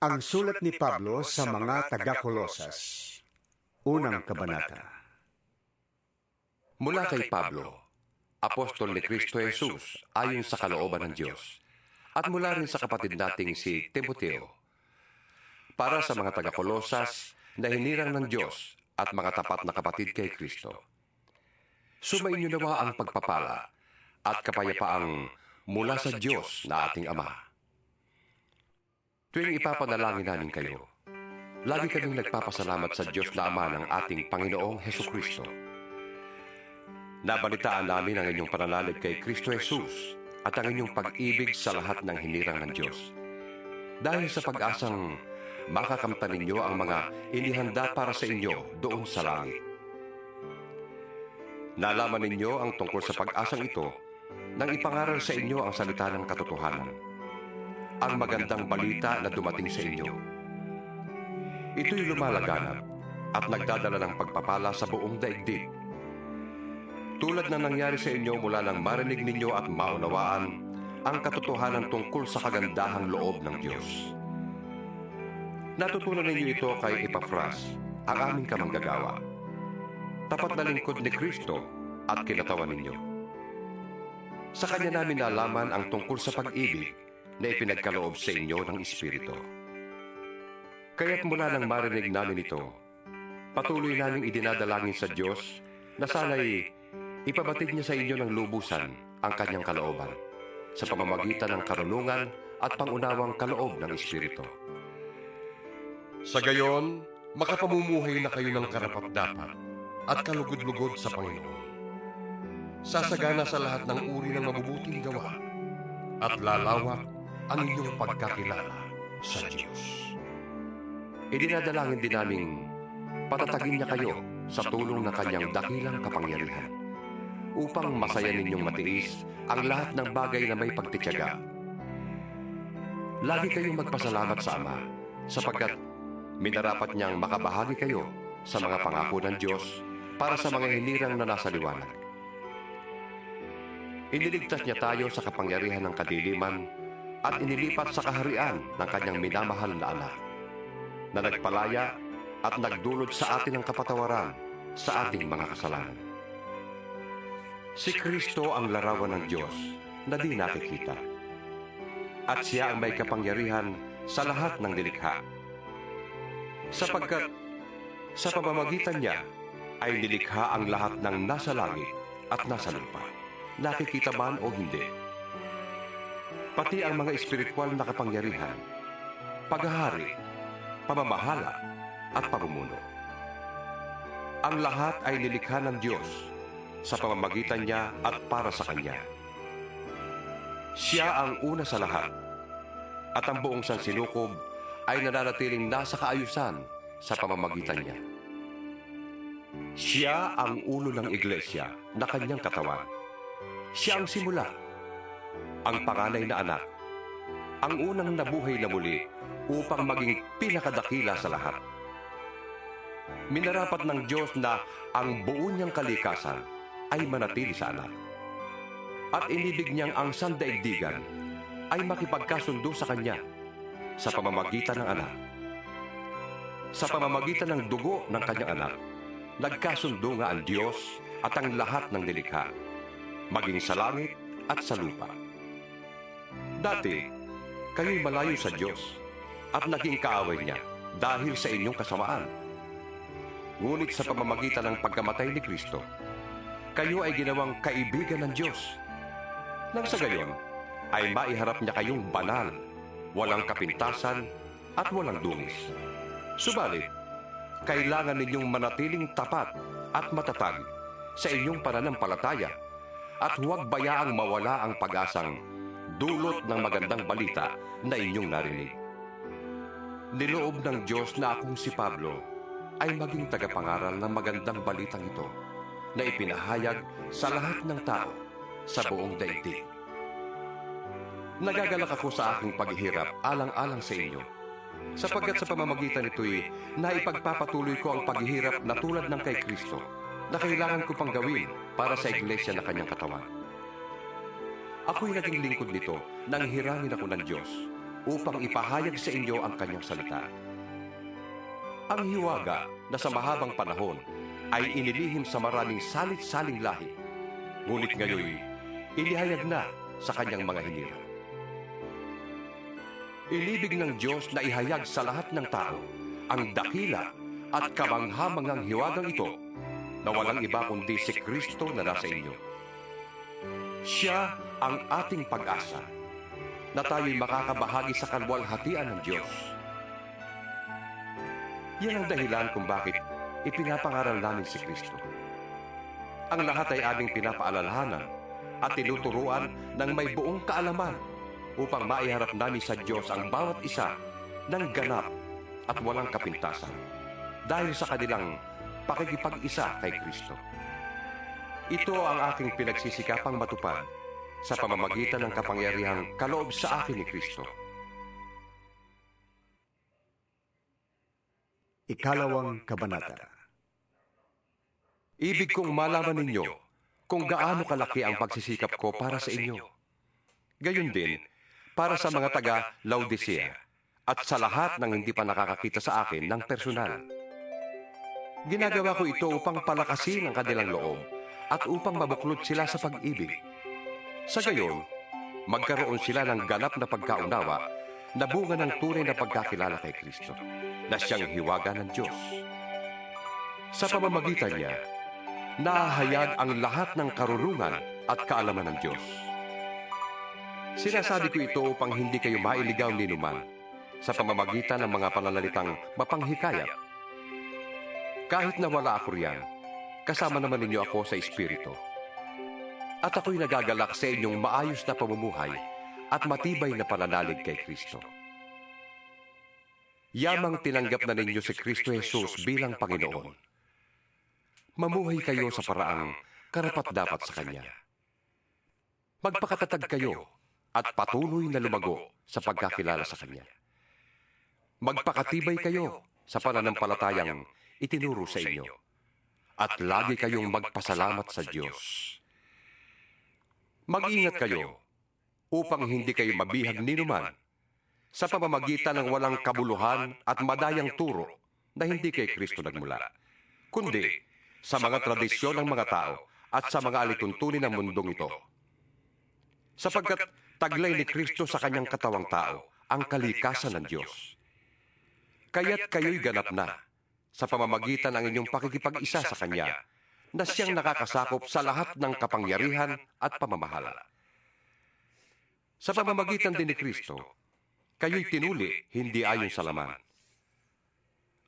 Ang sulat ni Pablo sa mga taga-Kolosas, unang kabanata. Mula kay Pablo, apostol ni Kristo Jesus ayon sa kalooban ng Diyos, at mula rin sa kapatid nating si Timoteo, para sa mga taga-Kolosas na hinirang ng Diyos at mga tapat na kapatid kay Kristo. Sumainyo nawa ang pagpapala at kapayapaang mula sa Diyos na ating Ama. Tuwing ipapanalangin namin kayo, lagi kaming nagpapasalamat sa Diyos na Ama ng ating Panginoong Hesukristo. Nabalitaan namin ang inyong pananalig kay Kristo Jesus at ang inyong pag-ibig sa lahat ng hinirang ng Diyos. Dahil sa pag-asang makakamtan ninyo ang mga inihanda para sa inyo doon sa langit. Nalaman ninyo ang tungkol sa pag-asang ito nang ipangaral sa inyo ang salita ng katotohanan, ang magandang balita na dumating sa inyo. Ito'y lumalaganap at nagdadala ng pagpapala sa buong daigdig. Tulad na nangyari sa inyo mula nang marinig ninyo at maunawaan ang katotohanan tungkol sa kagandahang loob ng Diyos. Natutunan ninyo ito kay Epafras, ang aming kamanggagawa, tapat na lingkod ni Kristo at kinatawan ninyo. Sa kanya namin nalaman ang tungkol sa pag-ibig na ipinagkaloob sa inyo ng Espiritu. Kaya't mula nang marinig namin ito, patuloy naming idinadalangin sa Diyos na sana'y ipabatid niya sa inyo ng lubusan ang kanyang kalooban sa pamamagitan ng karunungan at pangunawang kaloob ng Espiritu. Sa gayon, makapamumuhay na kayo ng karapat-dapat at kalugod-lugod sa Panginoon. Sasagana sa lahat ng uri ng mabubuting gawa at lalawak ang inyong pagkakilala sa Diyos. Idinadalangin din naming patatagin niya kayo sa tulong ng kanyang dakilang kapangyarihan upang masaya ninyong matiis ang lahat ng bagay na may pagtityaga. Lagi kayong magpasalamat sa Ama sapagkat minarapat niyang makabahagi kayo sa mga pangako ng Diyos para sa mga hinirang na nasa liwanag. Iniligtas niya tayo sa kapangyarihan ng kadiliman at inilipat sa kaharian ng kanyang minamahal na anak, na nagpalaya at nagdulot sa atin ng kapatawaran sa ating mga kasalanan. Si Kristo ang larawan ng Diyos na di nakikita, at siya ang may kapangyarihan sa lahat ng nilikha, sapagkat sa pamamagitan niya ay nilikha ang lahat ng nasa langit at nasa lupa, nakikita man o hindi. Pati ang mga espiritual na kapangyarihan, paghahari, pamamahala, at pamumuno. Ang lahat ay nilikha ng Diyos sa pamamagitan niya at para sa Kanya. Siya ang una sa lahat, at ang buong sansinukob ay nananatiling nasa kaayusan sa pamamagitan niya. Siya ang ulo ng iglesia na Kanyang katawan. Siya ang simula, ang panganay na anak, ang unang nabuhay na muli upang maging pinakadakila sa lahat. Minarapat ng Diyos na ang buo niyang kalikasan ay manatili sa anak. At inibig niyang ang sandaigdigan ay makipagkasundo sa Kanya sa pamamagitan ng anak. Sa pamamagitan ng dugo ng Kanyang anak, nagkasundo nga ang Diyos at ang lahat ng nilikha, maging sa langit at sa lupa. Dati, kayo'y malayo sa Diyos at naging kaaway niya dahil sa inyong kasamaan. Ngunit sa pamamagitan ng pagkamatay ni Kristo, kayo ay ginawang kaibigan ng Diyos. Nang sa gayon, ay maiharap niya kayong banal, walang kapintasan at walang dungis. Subalit, kailangan ninyong manatiling tapat at matatag sa inyong pananampalataya at huwag bayaang mawala ang pag-asang dulot ng magandang balita na inyong narinig. Niloob ng Diyos na akong si Pablo ay maging tagapangaral ng magandang balitang ito na ipinahayag sa lahat ng tao sa buong daigdig. Nagagalak ako sa aking paghihirap alang-alang sa inyo, sapagkat sa pamamagitan nito'y naipagpapatuloy ko ang paghihirap na tulad ng kay Kristo na kailangan ko pang gawin para sa iglesia na Kanyang katawan. Ako'y naging lingkod nito nang hirangin ako ng Diyos upang ipahayag sa inyo ang kanyang salita. Ang hiwaga na sa mahabang panahon ay inilihim sa maraming salit-saling lahi, ngunit ngayon inihayag na sa kanyang mga hinirang. Inibig ng Diyos na ihayag sa lahat ng tao ang dakila at kamanghamanghang hiwagang ito na walang iba kundi si Kristo na nasa inyo. Siya ang ating pag-asa na tayo'y makakabahagi sa kalwalhatian ng Diyos. Yan ang dahilan kung bakit ipinapangaral namin si Kristo. Ang lahat ay aming pinapaalalahanan at tinuturuan ng may buong kaalaman upang maiharap namin sa Diyos ang bawat isa ng ganap at walang kapintasan dahil sa kanilang pakikipag-isa kay Kristo. Ito ang aking pinagsisikapang matupad sa pamamagitan ng kapangyarihang kaloob sa akin ni Kristo. Ikalawang kabanata. Ibig kong malaman ninyo kung gaano kalaki ang pagsisikap ko para sa inyo. Gayon din, para sa mga taga-Laodicea at sa lahat ng hindi pa nakakakita sa akin ng personal. Ginagawa ko ito upang palakasin ang kanilang loob at upang mabuklod sila sa pag-ibig. Sa gayon, magkaroon sila ng ganap na pagkaunawa na bunga ng tunay na pagkakilala kay Kristo, na siyang hiwaga ng Diyos. Sa pamamagitan niya, nahahayag ang lahat ng karunungan at kaalaman ng Diyos. Sinasabi ko ito upang hindi kayo mailigaw ni numan sa pamamagitan ng mga pananalitang mapanghikayat. Kahit na wala ako riyan, kasama naman ninyo ako sa Espiritu. At ako'y nagagalak sa inyong maayos na pamumuhay at matibay na pananalig kay Kristo. Yamang tinanggap na ninyo si Kristo Jesus bilang Panginoon. Mamuhay kayo sa paraang karapat-dapat sa Kanya. Magpakatatag kayo at patuloy na lumago sa pagkakilala sa Kanya. Magpakatibay kayo sa pananampalatayang itinuro sa inyo at lagi kayong magpasalamat sa Diyos. Mag-ingat kayo upang hindi kayo mabihag ni numan sa pamamagitan ng walang kabuluhan at madayang turo na hindi kay Kristo nagmula, kundi sa mga tradisyon ng mga tao at sa mga alituntunin ng mundong ito. Sapagkat taglay ni Kristo sa kanyang katawang tao ang kalikasan ng Diyos. Kaya't kayo'y ganap na sa pamamagitan ng inyong pakikipag-isa sa Kanya na siyang nakakasakop sa lahat ng kapangyarihan at pamamahala. Sa pamamagitan din ni Kristo, kayo'y tinuli hindi ayon sa laman.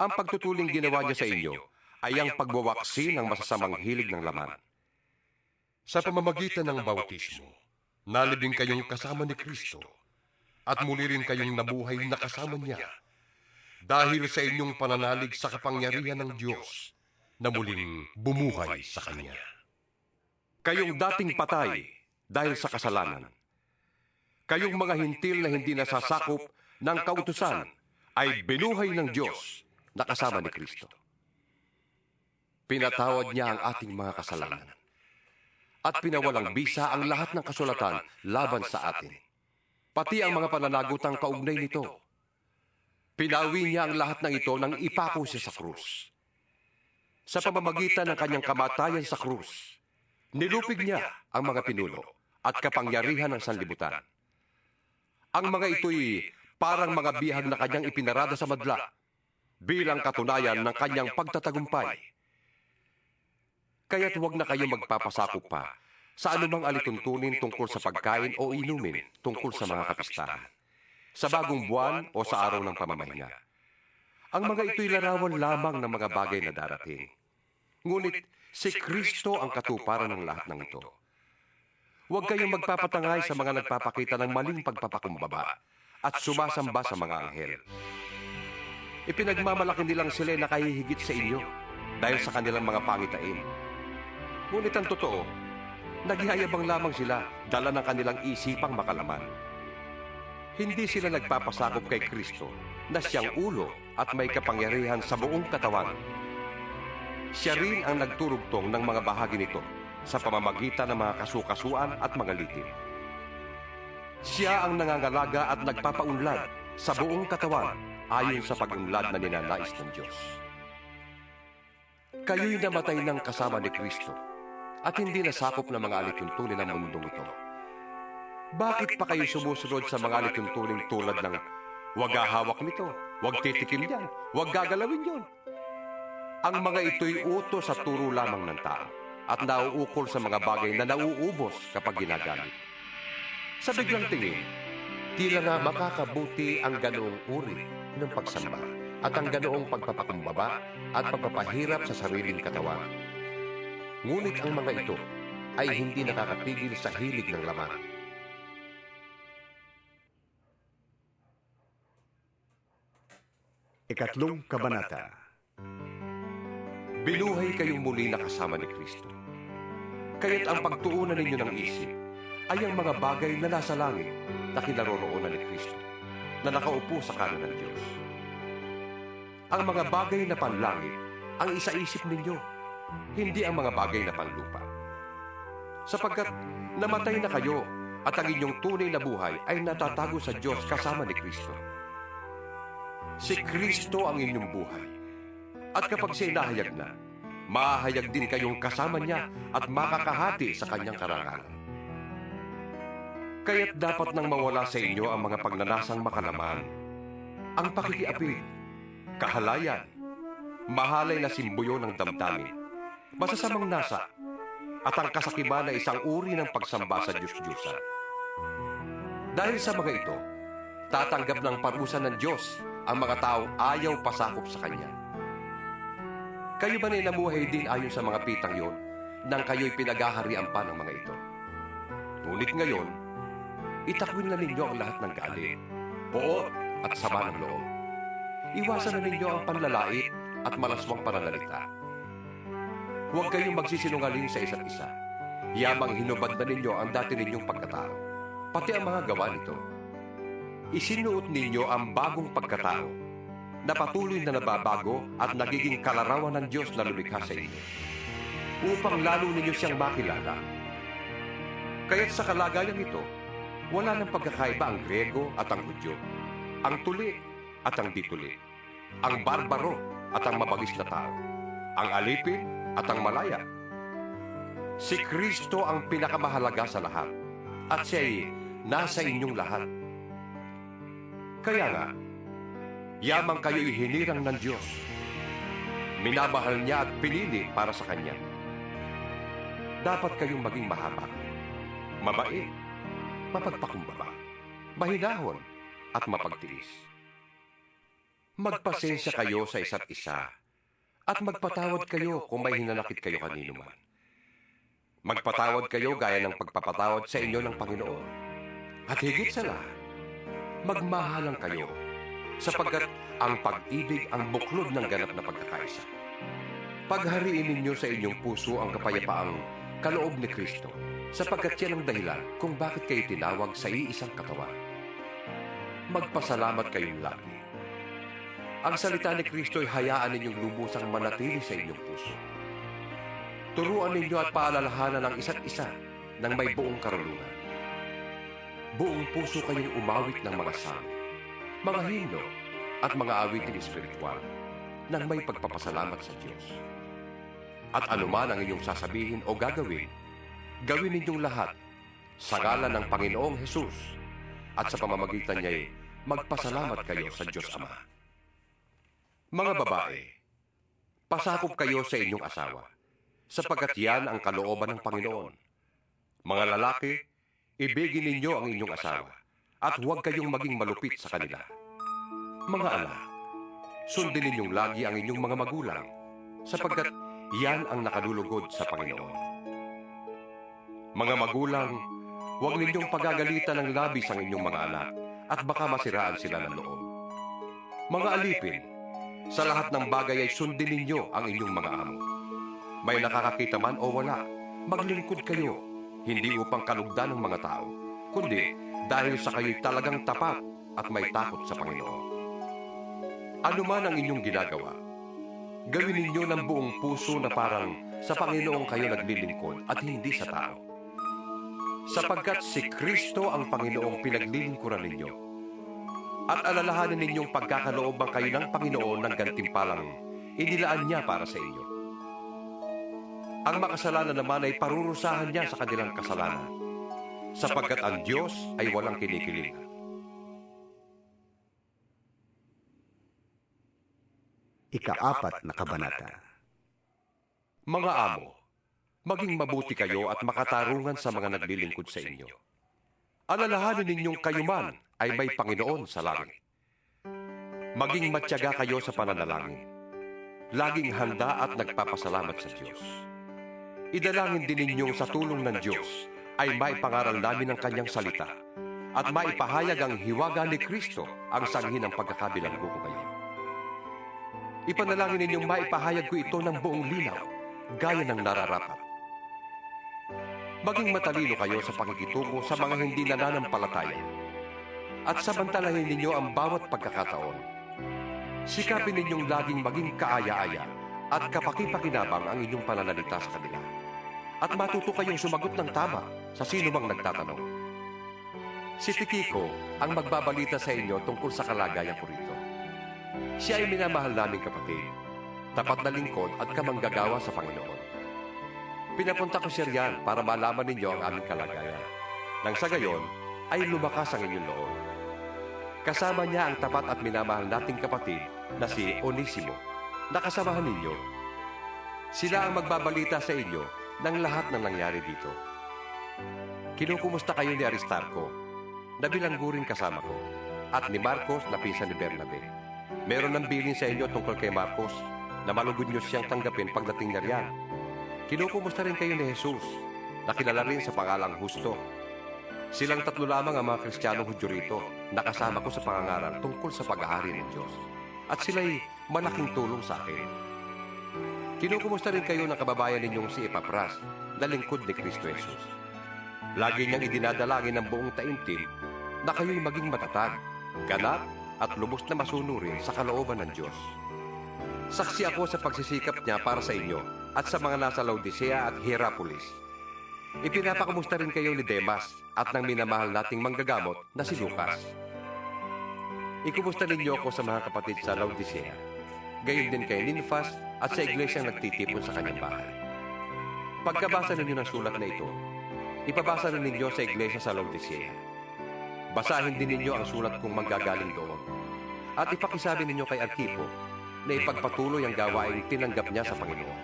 Ang pagtutuling ginawa niya sa inyo ay ang pagwawaksi ng masasamang hilig ng laman. Sa pamamagitan ng bautismo, nalibing kayong kasama ni Kristo at muli rin kayong nabuhay na kasama niya dahil sa inyong pananalig sa kapangyarihan ng Diyos na muling bumuhay sa Kanya. Kayong dating patay dahil sa kasalanan, kayong mga hintil na hindi nasasakop ng kautusan ay binuhay ng Diyos na kasama ni Kristo. Pinatawad niya ang ating mga kasalanan at pinawalang bisa ang lahat ng kasulatan laban sa atin, pati ang mga pananagutang kaugnay nito. Pinawi niya ang lahat ng ito nang ipako siya sa krus. Sa pamamagitan ng kanyang kamatayan sa krus, nilupig niya ang mga pinuno at kapangyarihan ng sanlibutan. Ang mga ito'y parang mga bihag na kanyang ipinarada sa madla bilang katunayan ng kanyang pagtatagumpay. Kaya't huwag na kayo magpapasakop pa sa anumang alituntunin tungkol sa pagkain o inumin tungkol sa mga kapistahan, sa bagong buwan o sa araw ng pamamahinga. Ang mga ito'y larawan lamang ng mga bagay na darating. Ngunit si Kristo ang katuparan ng lahat ng ito. Huwag kayong magpapatangay sa mga nagpapakita ng maling pagpapakumbaba at sumasamba sa mga anghel. Ipinagmamalaki nilang sila na kahihigit sa inyo dahil sa kanilang mga pangitain. Ngunit ang totoo, naghihayabang lamang sila dala ng kanilang isipang makalaman. Hindi sila nagpapasakop kay Kristo na siyang ulo at may kapangyarihan sa buong katawan. Siya rin ang nagturugtong ng mga bahagi nito sa pamamagitan ng mga kasukasuan at mga litil. Siya ang nangangalaga at nagpapaunlad sa buong katawan ayon sa pag-unlad na ninanais ng Diyos. Kayo'y namatay ng kasama ni Kristo at hindi nasakop ng mga alituntunin ng mundong ito. Bakit pa kayo sumusunod sa mga alituntunin tulad ng huwag hahawak nito, huwag titikim yan, huwag gagalawin yon? Ang mga ito'y utos at turo lamang ng tao at nauukol sa mga bagay na nauubos kapag ginagamit. Sa biglang tingin, tila nga makakabuti ang ganoong uri ng pagsamba at ang ganoong pagpapakumbaba at pagpapahirap sa sariling katawan. Ngunit ang mga ito ay hindi nakakatigil sa hilig ng laman. Ikatlong kabanata. Binuhay kayong muli na kasama ni Kristo. Kaya't ang pagtuunan ninyo ng isip ay ang mga bagay na nasa langit na kinaroroonan ni Kristo, na nakaupo sa kanan ng Diyos. Ang mga bagay na panlangit ang isaisip ninyo, hindi ang mga bagay na panlupa. Sapagkat namatay na kayo at ang inyong tunay na buhay ay natatago sa Diyos kasama ni Kristo. Si Kristo ang inyong buhay. At kapag siya nahayag na, mahahayag din kayong kasama niya at makakahati sa kanyang karangalan. Kaya't dapat nang mawala sa inyo ang mga pagnanasang makalaman, ang pakikiapid, kahalayan, mahalay na simbuyo ng damdamin, masasamang nasa, at ang kasakiman na isang uri ng pagsamba sa Diyos-Diyosan. Dahil sa mga ito, tatanggap ng parusa ng Diyos ang mga taong ayaw pasakop sa Kanya. Kayo ba na namuhay din ayon sa mga pitang yon nang kayo'y pinaghaharian pa ng mga ito? Ngunit ngayon, itakwin na ninyo ang lahat ng galit, poot at sama ng loob. Iwasan na ninyo ang panlalait at malaswang pananalita. Huwag kayong magsisinungaling sa isa't isa. Yamang hinubad na ninyo ang dati ninyong pagkatao, pati ang mga gawa nito. Isinuot ninyo ang bagong pagkatao na patuloy na nababago at nagiging kalarawan ng Diyos na lumikha sa inyo, upang lalo ninyo siyang makilala. Kaya't sa kalagayan ito, wala nang pagkakaiba ang Grego at ang Hudyo, ang tuli at ang dituli, ang barbaro at ang mabagis na tao, ang alipin at ang malaya. Si Kristo ang pinakamahalaga sa lahat, at siya'y nasa inyong lahat. Kaya nga, yamang kayo'y hinirang ng Diyos. Minamahal niya at pinili para sa Kanya. Dapat kayong maging mahaba, mabait, mapagpakumbaba, mahinahon, at mapagtiis. Magpasensya kayo sa isa't isa, at magpatawad kayo kung may hinanakit kayo kanino man. Magpatawad kayo gaya ng pagpapatawad sa inyo ng Panginoon. At higit sa lahat, magmahalan kayo, sapagkat ang pag-ibig ang buklod ng ganap na pagkakaisa. Paghariin ninyo sa inyong puso ang kapayapaang kaloob ni Kristo, sapagkat yan ang dahilan kung bakit kayo tinawag sa iisang katawan. Magpasalamat kayong lagi. Ang salita ni Kristo ay hayaan ninyong lubusang manatili sa inyong puso. Turuan ninyo at paalalahanan ang isa't isa ng may buong karunungan. Buong puso kayong umawit ng mga salmo, mga himno, at mga awiting espiritual nang may pagpapasalamat sa Diyos. At anuman ang inyong sasabihin o gagawin, gawin ninyong lahat sa ngalan ng Panginoong Hesus, at sa pamamagitan niya'y magpasalamat kayo sa Diyos Ama. Mga babae, pasakop kayo sa inyong asawa, sapagkat yan ang kalooban ng Panginoon. Mga lalaki, ibigin ninyo ang inyong asawa, at huwag kayong maging malupit sa kanila. Mga anak, sundin ninyong lagi ang inyong mga magulang, sapagkat yan ang nakalulugod sa Panginoon. Mga magulang, huwag ninyong pagagalitan ng labis ang inyong mga anak, at baka masiraan sila ng loob. Mga alipin, sa lahat ng bagay ay sundin ninyo ang inyong mga amo. May nakakakita man o wala, maglingkod kayo, hindi upang kalugdan ng mga tao, kundi dahil sa kayo'y talagang tapat at may takot sa Panginoon. Ano man ang inyong ginagawa, gawin ninyo ng buong puso na parang sa Panginoon kayo naglilingkod at hindi sa tao. sapagkat si Kristo ang Panginoong pinaglilingkuran ninyo. At alalahanin ninyong pagkakalooban kayo ng Panginoon ng gantimpalang inilaan niya para sa inyo. Ang makasalanan naman ay parurusahan niya sa kanilang kasalanan, sapagkat ang Diyos ay walang kinikilingan. Ika-4 na kabanata. Mga amo, maging mabuti kayo at makatarungan sa mga naglilingkod sa inyo. Alalahanin ninyong kayo man ay may Panginoon sa langit. Maging matyaga kayo sa pananalangin. Laging handa at nagpapasalamat sa Diyos. Idalangin din ninyong sa tulong ng Diyos ay maipangaral namin ang kanyang salita at maipahayag ang hiwaga ni Kristo ang sanhi ng pagkakabilanggo ko ngayon. Ipanalangin ninyong maipahayag ko ito ng buong linaw, gaya ng nararapat. Maging matalino kayo sa pakikitungo sa mga hindi nananampalataya at samantalahin ninyo ang bawat pagkakataon. Sikapin ninyong laging maging kaaya-aya at kapakipakinabang ang inyong pananalita sa kanila. At matuto kayong sumagot ng tama sa sino mang nagtatanong. Si Tikiko ang magbabalita sa inyo tungkol sa kalagayan ko rito. Siya ay minamahal naming kapatid, tapat na lingkod at kamanggagawa sa Panginoon. Pinapunta ko siya riyan para malaman ninyo ang aming kalagayan. Nang sa gayon, ay lumakas ang inyong loob. Kasama niya ang tapat at minamahal nating kapatid na si Onesimo, na kasamahan ninyo. Sila ang magbabalita sa inyo ng lahat ng nangyari dito. Kinukumusta kayo ni Aristarco, na bilanggo rin kasama ko, at ni Marcos na pinsan ni Bernabe. Meron ng bilin sa inyo tungkol kay Marcos na malugod nyo siyang tanggapin pagdating niya riyan. Kinukumusta rin kayo ni Jesus, na kilala rin sa pangalang Husto. Silang tatlo lamang ang mga Kristiyanong Hudyo rito na kasama ko sa pangangaral tungkol sa pag-aari ng Diyos. At sila'y malaking tulong sa akin. Kinukumusta rin kayo ng kababayan ninyong si Epapras, na lingkod ni Kristo Jesus. Lagi niyang idinadalangin ng buong taimtim na kayo'y maging matatag, ganap, at lubos na masunurin sa kalooban ng Diyos. Saksi ako sa pagsisikap niya para sa inyo at sa mga nasa Laodicea at Hierapolis. Ipinapakamusta rin kayo ni Demas at ng minamahal nating manggagamot na si Lucas. Ikumusta ninyo ako sa mga kapatid sa Laodicea, gayon din kay Ninfas at sa iglesyang nagtitipon sa kanyang bahay. Pagkabasa ninyo ng sulat na ito, ipabasa rin ninyo sa iglesia sa Laodicea. Basahin din ninyo ang sulat kong manggagaling doon. At ipakisabi ninyo kay Arquipo na ipagpatuloy ang gawaing tinanggap niya sa Panginoon.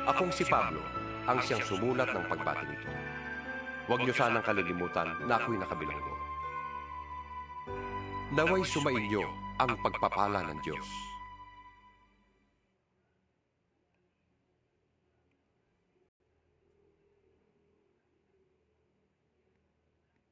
Akong si Pablo ang siyang sumulat ng pagbati nito. Huwag niyo sanang kalilimutan na ako'y nakabilanggo. Naway sumainyo ang pagpapala ng Diyos.